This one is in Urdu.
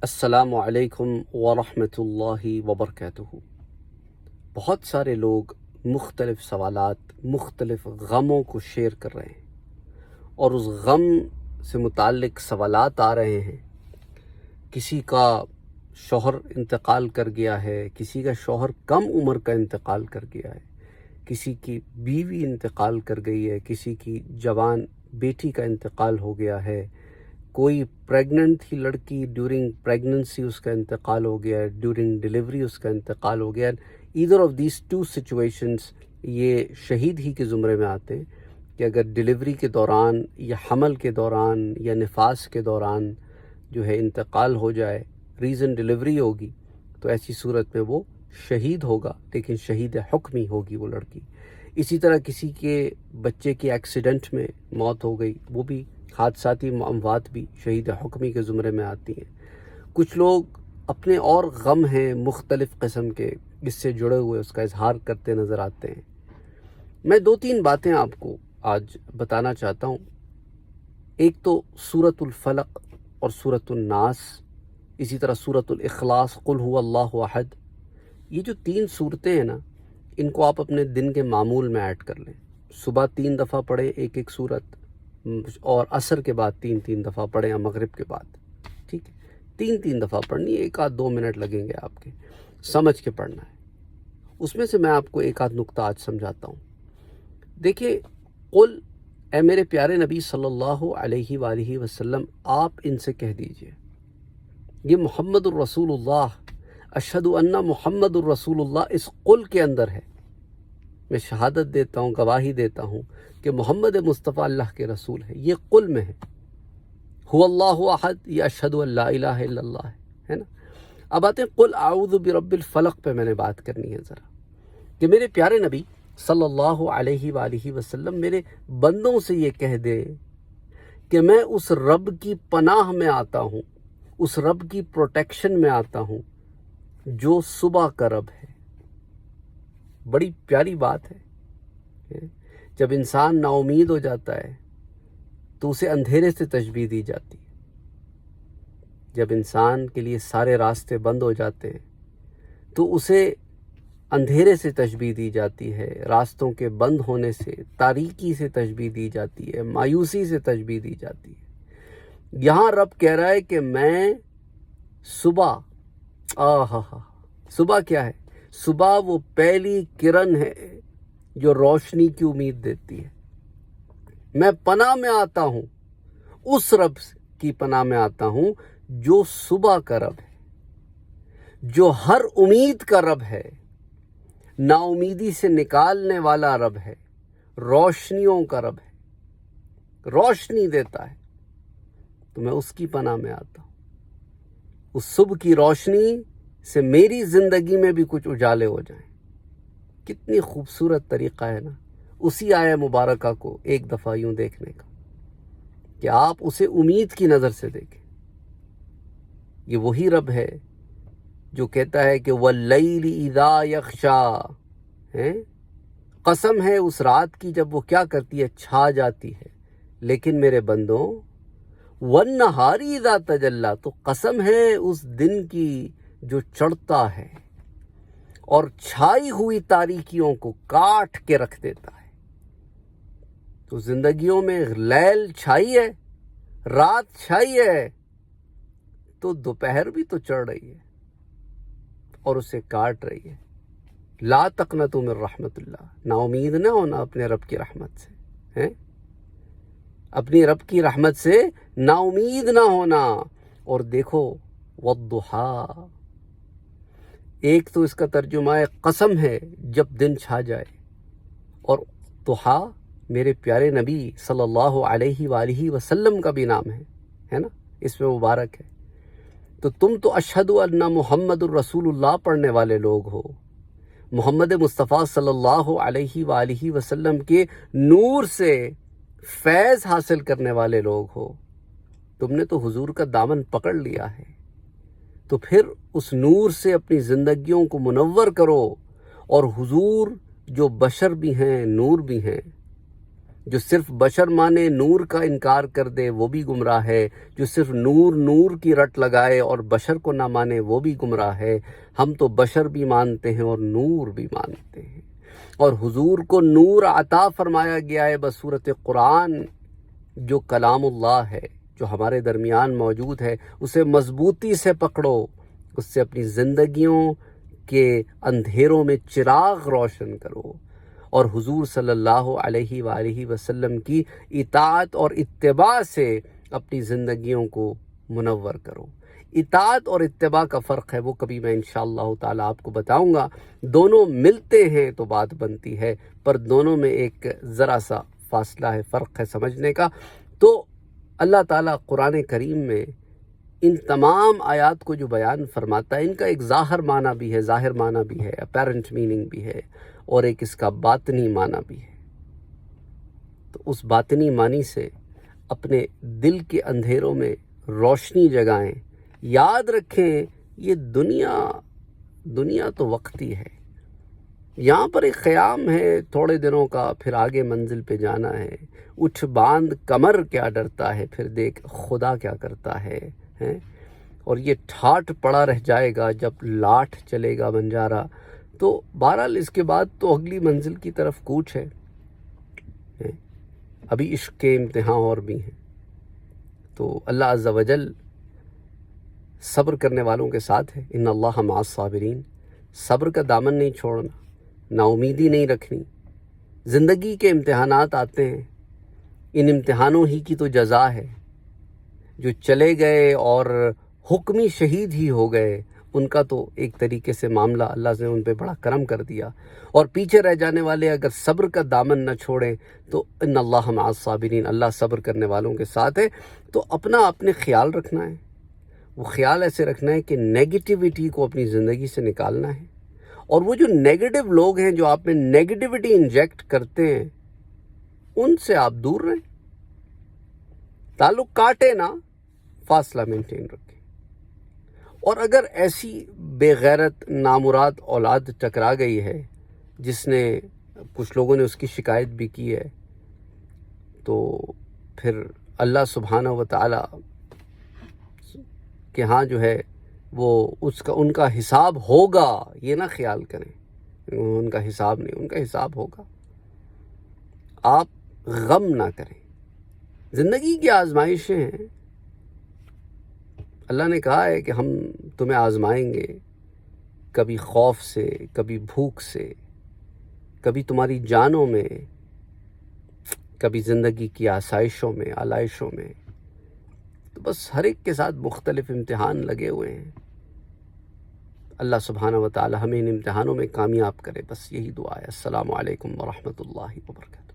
السلام علیکم ورحمۃ اللہ وبرکاتہ۔ بہت سارے لوگ مختلف سوالات، مختلف غموں کو شیئر کر رہے ہیں اور اس غم سے متعلق سوالات آ رہے ہیں۔ کسی کا شوہر انتقال کر گیا ہے، کسی کا شوہر کم عمر کا انتقال کر گیا ہے، کسی کی بیوی انتقال کر گئی ہے، کسی کی جوان بیٹی کا انتقال ہو گیا ہے، کوئی پریگننٹ تھی لڑکی، ڈیورنگ پریگننسی اس کا انتقال ہو گیا ہے، ڈیورنگ ڈیلیوری اس کا انتقال ہو گیا ہے۔ Either of these two situations یہ شہید ہی کے زمرے میں آتے ہیں کہ اگر ڈیلیوری کے دوران یا حمل کے دوران یا نفاس کے دوران جو ہے انتقال ہو جائے، ریزن ڈیلیوری ہوگی، تو ایسی صورت میں وہ شہید ہوگا، لیکن شہید حکمی ہوگی وہ لڑکی۔ اسی طرح کسی کے بچے کی ایکسیڈنٹ میں موت ہو گئی، وہ بھی حادثاتی اموات بھی شہید حکمی کے زمرے میں آتی ہیں۔ کچھ لوگ اپنے اور غم ہیں مختلف قسم کے، اس سے جڑے ہوئے اس کا اظہار کرتے نظر آتے ہیں۔ میں دو تین باتیں آپ کو آج بتانا چاہتا ہوں۔ ایک تو سورۃ الفلق اور سورۃ الناس، اسی طرح سورۃ الاخلاص، قل هو اللہ احد۔ یہ جو تین صورتیں ہیں نا، ان کو آپ اپنے دن کے معمول میں ایڈ کر لیں۔ صبح 3 دفعہ پڑھیں ایک ایک صورت، اور عصر کے بعد 3 دفعہ پڑھیں یا مغرب کے بعد، ٹھیک ہے؟ 3 دفعہ پڑھنی ہے، 1-2 منٹ لگیں گے آپ کے، سمجھ کے پڑھنا ہے۔ اس میں سے میں آپ کو 1 نقطہ آج سمجھاتا ہوں۔ دیکھیں، قل، اے میرے پیارے نبی صلی اللہ علیہ وآلہ وسلم، آپ ان سے کہہ دیجئے، یہ محمد الرسول اللہ، اشہد ان محمد الرسول اللہ اس قل کے اندر ہے۔ میں شہادت دیتا ہوں، گواہی دیتا ہوں کہ محمد مصطفیٰ اللہ کے رسول ہے، یہ قل میں ہے۔ هو اللہ احد، یہ اشہد ان لا الہ الا اللہ ہے نا۔ اب آتے ہیں قل اعوذ برب الفلق پہ، میں نے بات کرنی ہے ذرا، کہ میرے پیارے نبی صلی اللہ علیہ وآلہ وسلم میرے بندوں سے یہ کہہ دے کہ میں اس رب کی پناہ میں آتا ہوں، اس رب کی پروٹیکشن میں آتا ہوں جو صبح کا رب ہے۔ بڑی پیاری بات ہے۔ جب انسان نا امید ہو جاتا ہے تو اسے اندھیرے سے تشبیہ دی جاتی ہے۔ جب انسان کے لیے سارے راستے بند ہو جاتے ہیں تو اسے اندھیرے سے تشبیہ دی جاتی ہے، راستوں کے بند ہونے سے، تاریکی سے تشبیہ دی جاتی ہے، مایوسی سے تشبیہ دی جاتی ہے۔ یہاں رب کہہ رہا ہے کہ میں صبح، صبح کیا ہے؟ صبح وہ پہلی کرن ہے جو روشنی کی امید دیتی ہے۔ میں پناہ میں آتا ہوں، اس رب کی پناہ میں آتا ہوں جو صبح کا رب ہے، جو ہر امید کا رب ہے، نا امیدی سے نکالنے والا رب ہے، روشنیوں کا رب ہے، روشنی دیتا ہے۔ تو میں اس کی پناہ میں آتا ہوں۔ اس صبح کی روشنی سے میری زندگی میں بھی کچھ اجالے ہو جائیں۔ کتنی خوبصورت طریقہ ہے نا اسی آیہ مبارکہ کو ایک دفعہ یوں دیکھنے کا، کہ آپ اسے امید کی نظر سے دیکھیں۔ یہ وہی رب ہے جو کہتا ہے کہ وَاللَّيْلِ إِذَا يَغْشَىٰ، قسم ہے اس رات کی جب وہ کیا کرتی ہے؟ چھا جاتی ہے۔ لیکن میرے بندوں، وَالنَّهَارِ إِذَا تَجَلَّىٰ، تو قسم ہے اس دن کی جو چڑھتا ہے اور چھائی ہوئی تاریکیوں کو کاٹ کے رکھ دیتا ہے۔ تو زندگیوں میں لیل چھائی ہے، رات چھائی ہے، تو دوپہر بھی تو چڑھ رہی ہے اور اسے کاٹ رہی ہے۔ لا تقنطوا من رحمت اللہ، نا امید نہ ہونا اپنے رب کی رحمت سے، اپنی رب کی رحمت سے نا امید نہ ہونا۔ اور دیکھو، والضحیٰ، ایک تو اس کا ترجمہ ہے قسم ہے جب دن چھا جائے، اور ضحیٰ میرے پیارے نبی صلی اللہ علیہ وآلہ وسلم کا بھی نام ہے نا، اس میں مبارک ہے۔ تو تم تو اشہد ان محمد الرسول اللہ پڑھنے والے لوگ ہو، محمد مصطفیٰ صلی اللہ علیہ وآلہ وسلم کے نور سے فیض حاصل کرنے والے لوگ ہو۔ تم نے تو حضور کا دامن پکڑ لیا ہے، تو پھر اس نور سے اپنی زندگیوں کو منور کرو، اور حضور جو بشر بھی ہیں، نور بھی ہیں، جو صرف بشر مانے نور کا انکار کر دے وہ بھی گمراہ ہے، جو صرف نور کی رٹ لگائے اور بشر کو نہ مانے وہ بھی گمراہ ہے۔ ہم تو بشر بھی مانتے ہیں اور نور بھی مانتے ہیں، اور حضور کو نور عطا فرمایا گیا ہے بصورت قرآن، جو کلام اللہ ہے، جو ہمارے درمیان موجود ہے، اسے مضبوطی سے پکڑو، اس سے اپنی زندگیوں کے اندھیروں میں چراغ روشن کرو، اور حضور صلی اللہ علیہ وآلہ وسلم کی اطاعت اور اتباع سے اپنی زندگیوں کو منور کرو۔ اطاعت اور اتباع کا فرق ہے، وہ کبھی میں انشاءاللہ تعالی آپ کو بتاؤں گا۔ دونوں ملتے ہیں تو بات بنتی ہے، پر دونوں میں ایک ذرا سا فاصلہ ہے، فرق ہے سمجھنے کا۔ تو اللہ تعالیٰ قرآن کریم میں ان تمام آیات کو جو بیان فرماتا ہے، ان کا ایک ظاہر معنی بھی ہے، ظاہر معنی بھی ہے، اپیرنٹ میننگ بھی ہے، اور ایک اس کا باطنی معنی بھی ہے۔ تو اس باطنی معنی سے اپنے دل کے اندھیروں میں روشنی جگائیں۔ یاد رکھیں یہ دنیا تو وقتی ہے، یہاں پر ایک خیام ہے تھوڑے دنوں کا، پھر آگے منزل پہ جانا ہے۔ اٹھ باندھ کمر کیا ڈرتا ہے، پھر دیکھ خدا کیا کرتا ہے، اور یہ ٹھاٹ پڑا رہ جائے گا جب لاٹھ چلے گا بنجارا۔ تو بہرحال اس کے بعد تو اگلی منزل کی طرف کوچ ہے، ابھی عشق کے امتحان اور بھی ہیں۔ تو اللہ عز و جل صبر کرنے والوں کے ساتھ ہے، ان اللہ مع الصابرین۔ صبر کا دامن نہیں چھوڑنا، نا امیدی نہیں رکھنی۔ زندگی کے امتحانات آتے ہیں، ان امتحانوں ہی کی تو جزا ہے۔ جو چلے گئے اور حکمی شہید ہی ہو گئے، ان کا تو ایک طریقے سے معاملہ اللہ نے ان پہ بڑا کرم کر دیا، اور پیچھے رہ جانے والے اگر صبر کا دامن نہ چھوڑیں تو ان اللہ مع الصابرین، اللہ صبر کرنے والوں کے ساتھ ہے۔ تو اپنے خیال رکھنا ہے، وہ خیال ایسے رکھنا ہے کہ نیگیٹیوٹی کو اپنی زندگی سے نکالنا ہے، اور وہ جو نیگیٹو لوگ ہیں جو آپ میں نیگیٹیوٹی انجیکٹ کرتے ہیں، ان سے آپ دور رہیں، تعلق کاٹے نہ، فاصلہ مینٹین رکھیں۔ اور اگر ایسی بے غیرت نامراد اولاد ٹکرا گئی ہے جس نے، کچھ لوگوں نے اس کی شکایت بھی کی ہے، تو پھر اللہ سبحانہ و تعالی کہ ہاں جو ہے وہ ان کا حساب ہوگا، یہ نہ خیال کریں ان کا حساب نہیں، ان کا حساب ہوگا۔ آپ غم نہ کریں، زندگی کی آزمائشیں ہیں، اللہ نے کہا ہے کہ ہم تمہیں آزمائیں گے، کبھی خوف سے، کبھی بھوک سے، کبھی تمہاری جانوں میں، کبھی زندگی کی آسائشوں میں، آلائشوں میں۔ تو بس ہر ایک کے ساتھ مختلف امتحان لگے ہوئے ہیں۔ اللہ سبحانہ و تعالی ہمیں ان امتحانوں میں کامیاب کرے، بس یہی دعا ہے۔ السلام علیکم ورحمۃ اللہ وبرکاتہ۔